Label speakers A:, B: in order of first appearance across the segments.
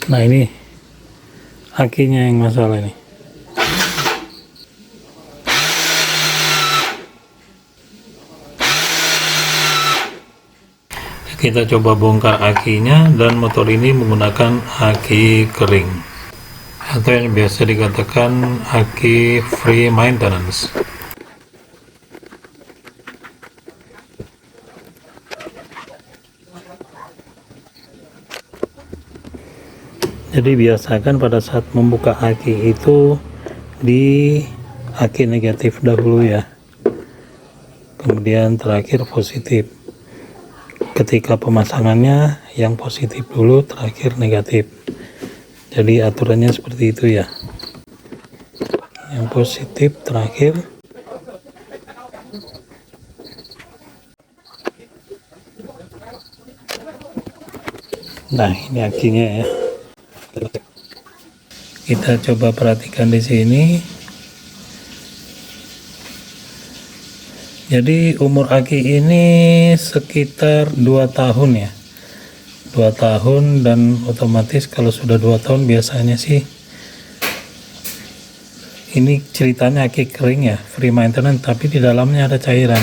A: Nah, ini akinya yang masalah ini. Kita coba bongkar akinya, dan motor ini menggunakan aki kering atau yang biasa dikatakan aki free maintenance. Jadi biasakan pada saat membuka aki itu di aki negatif dahulu ya, kemudian terakhir positif. Ketika pemasangannya yang positif dulu, terakhir negatif. Jadi aturannya seperti itu ya, yang positif terakhir. Nah, ini akinya ya. Kita coba perhatikan di sini. Jadi umur aki ini sekitar 2 tahun ya. 2 tahun, dan otomatis kalau sudah 2 tahun biasanya sih ini ceritanya aki kering ya, free maintenance, tapi di dalamnya ada cairan.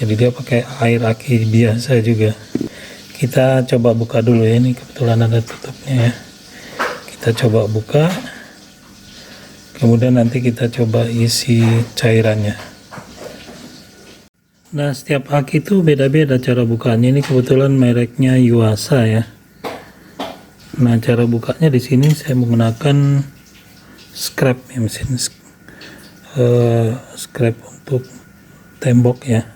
A: Jadi dia pakai air aki biasa juga. Kita coba buka dulu ya, ini kebetulan ada tutupnya ya. Kita coba buka, kemudian nanti kita coba isi cairannya. Nah, setiap aki itu beda-beda cara bukanya. Ini kebetulan mereknya Yuasa ya. Nah, cara bukanya di sini saya menggunakan scrap ya, mesin scrap untuk tembok ya.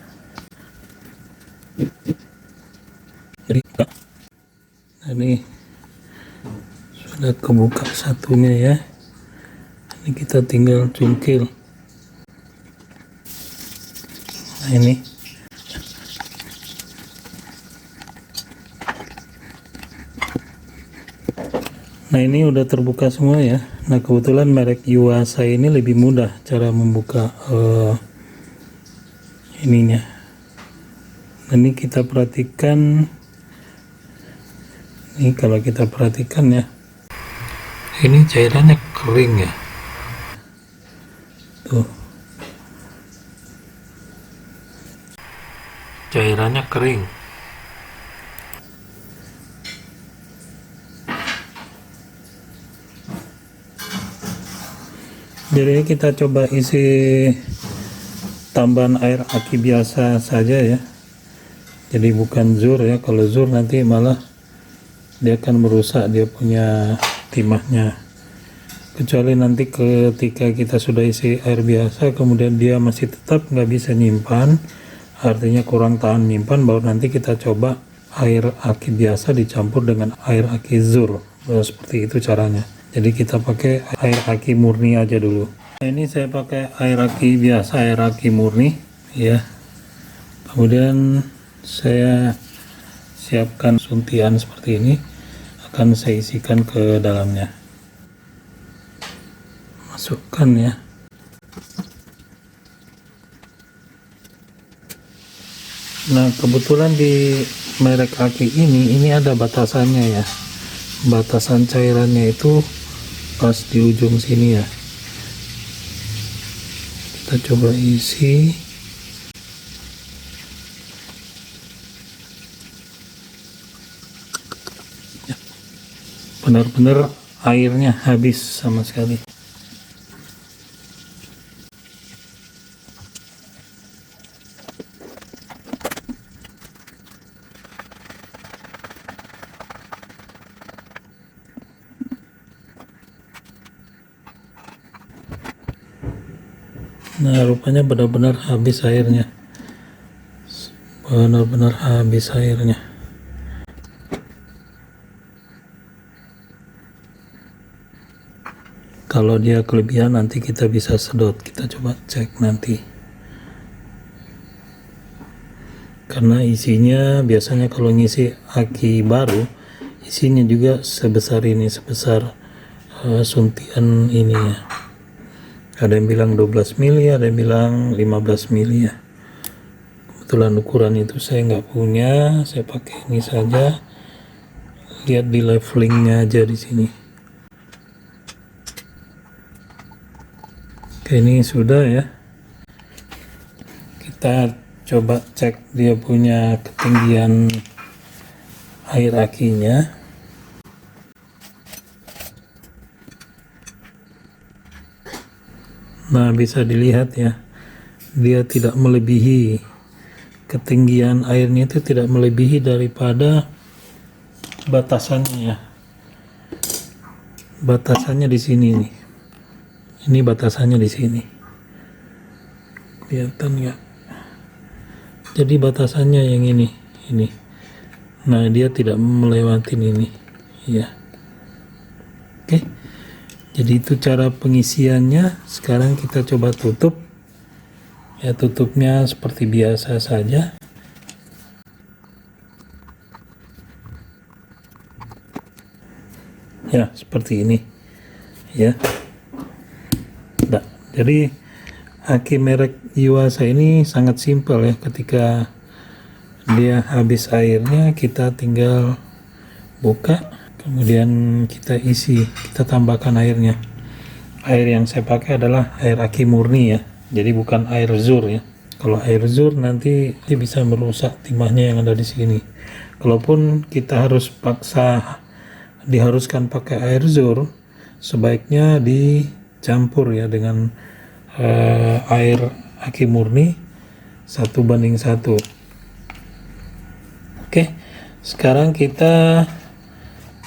A: Jadi, nah, ini sudah kebuka satunya ya. Ini kita tinggal cungkil. Nah, ini udah terbuka semua ya. Nah, kebetulan merek Yuasa ini lebih mudah cara membuka ininya. Ini kita perhatikan, ini kalau kita perhatikan ya, ini cairannya kering ya, tuh cairannya kering. Jadi kita coba isi tambahan air aki biasa saja ya. Jadi bukan zur ya, kalau zur nanti malah dia akan merusak dia punya timahnya. Kecuali nanti ketika kita sudah isi air biasa kemudian dia masih tetap nggak bisa nyimpan, artinya kurang tahan nyimpan, baru nanti kita coba air aki biasa dicampur dengan air aki zur. Seperti itu caranya. Jadi kita pakai air aki murni aja dulu. Nah, ini saya pakai air aki biasa, air aki murni ya. Kemudian saya siapkan suntian seperti ini, akan saya isikan ke dalamnya. Masukkan ya. Nah, kebetulan di merek aki ini ada batasannya ya. Batasan cairannya itu pas di ujung sini ya. Kita coba isi. Benar-benar airnya habis sama sekali. Nah, rupanya benar-benar habis airnya. Benar-benar habis airnya. Kalau dia kelebihan nanti kita bisa sedot. Kita coba cek nanti. Karena isinya biasanya kalau ngisi aki baru, isinya juga sebesar ini, sebesar suntian ini ya. Ada yang bilang 12 mili, ada yang bilang 15 mili ya. Kebetulan ukuran itu saya nggak punya, saya pakai ini saja. Lihat di levelingnya aja di sini. Oke, ini sudah ya. Kita coba cek dia punya ketinggian air akinya. Nah, bisa dilihat ya, dia tidak melebihi ketinggian airnya, itu tidak melebihi daripada batasannya ya. Batasannya di sini nih. Ini batasannya di sini. Kelihatan nggak? Jadi batasannya yang ini. Nah, dia tidak melewati ini ya. Oke. Jadi itu cara pengisiannya. Sekarang kita coba tutup ya, tutupnya seperti biasa saja. Ya, seperti ini ya. Nah, jadi aki merek Yuasa ini sangat simpel ya. Ketika dia habis airnya, kita tinggal buka, kemudian kita isi, kita tambahkan airnya. Air yang saya pakai adalah air aki murni ya, jadi bukan air zur ya. Kalau air zur nanti dia bisa merusak timahnya yang ada di sini. Kalaupun kita diharuskan pakai air zur, sebaiknya dicampur ya dengan air aki murni 1:1. Oke, sekarang kita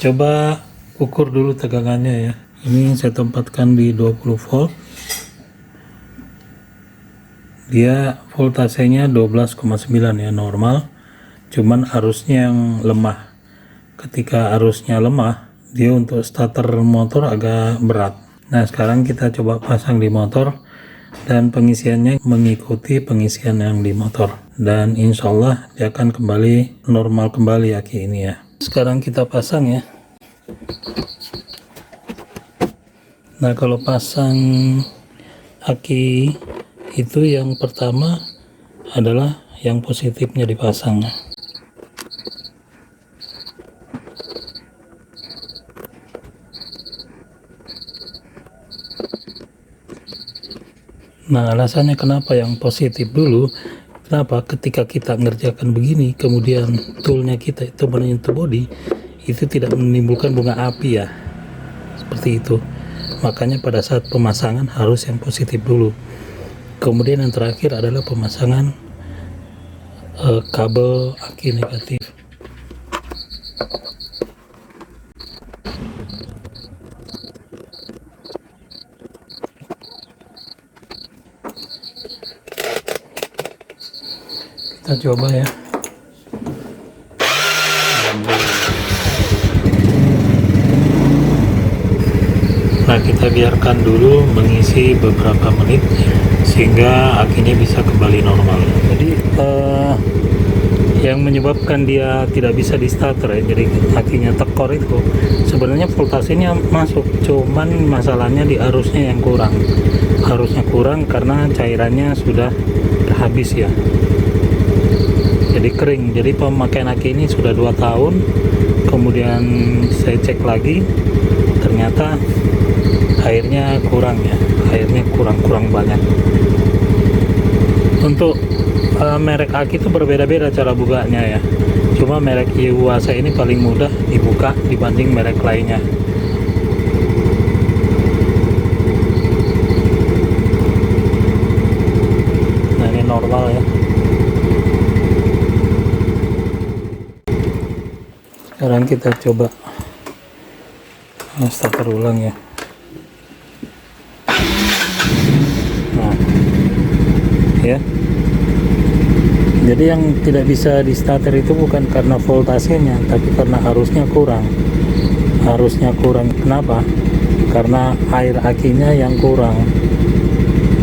A: coba ukur dulu tegangannya ya. Ini saya tempatkan di 20 volt. Dia voltasenya 12,9 ya, normal. Cuman arusnya yang lemah. Ketika arusnya lemah, dia untuk starter motor agak berat. Nah, sekarang kita coba pasang di motor, dan pengisiannya mengikuti pengisian yang di motor. Dan insya Allah dia akan kembali normal kembali aki ini ya. Sekarang kita pasang ya. Nah, kalau pasang aki itu yang pertama adalah yang positifnya dipasang. Nah, alasannya kenapa yang positif dulu, kenapa ketika kita mengerjakan begini, kemudian toolnya kita itu menyentuh bodi, itu tidak menimbulkan bunga api ya, seperti itu. Makanya pada saat pemasangan harus yang positif dulu. Kemudian yang terakhir adalah pemasangan kabel aki negatif. Kita coba ya. Nah, kita biarkan dulu mengisi beberapa menit sehingga akinya bisa kembali normal. Jadi yang menyebabkan dia tidak bisa di starter ya, jadi akinya tekor itu sebenarnya voltasenya masuk, cuman masalahnya di arusnya yang kurang. Arusnya kurang karena cairannya sudah habis ya. Jadi kering. Jadi pemakaian aki ini sudah 2 tahun. Kemudian saya cek lagi, ternyata airnya kurang ya, airnya kurang banyak. Untuk merek aki itu berbeda-beda cara bukanya ya. Cuma merek Yuasa ini paling mudah dibuka dibanding merek lainnya. Nah, ini normal ya. Sekarang kita coba starter ulang ya. Nah, ya. Jadi yang tidak bisa di starter itu bukan karena voltasenya, tapi karena arusnya kurang. Arusnya kurang kenapa? Karena air akinya yang kurang.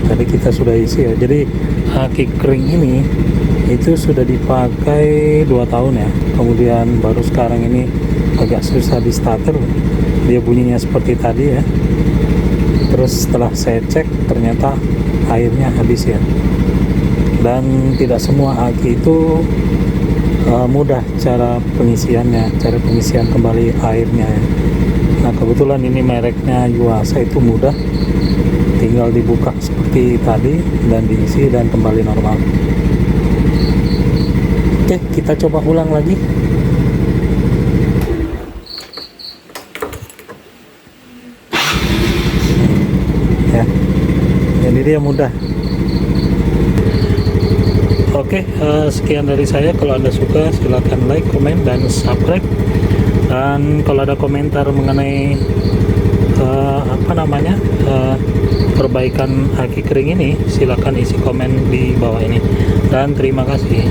A: Tadi kita sudah isi ya. Jadi aki kering ini itu sudah dipakai 2 tahun ya. Kemudian baru sekarang ini agak susah di starter. Dia bunyinya seperti tadi ya. terus setelah saya cek ternyata airnya habis ya. Dan tidak semua aki itu mudah cara pengisiannya, cara pengisian kembali airnya ya. Nah kebetulan ini mereknya Yuasa itu mudah, tinggal dibuka seperti tadi dan diisi dan kembali normal. Oke, kita coba ulang lagi. Ya, jadi dia mudah. Oke, sekian dari saya. Kalau Anda suka silahkan like, komen, dan subscribe. Dan kalau ada komentar mengenai perbaikan aki kering ini, silahkan isi komen di bawah ini. Dan terima kasih.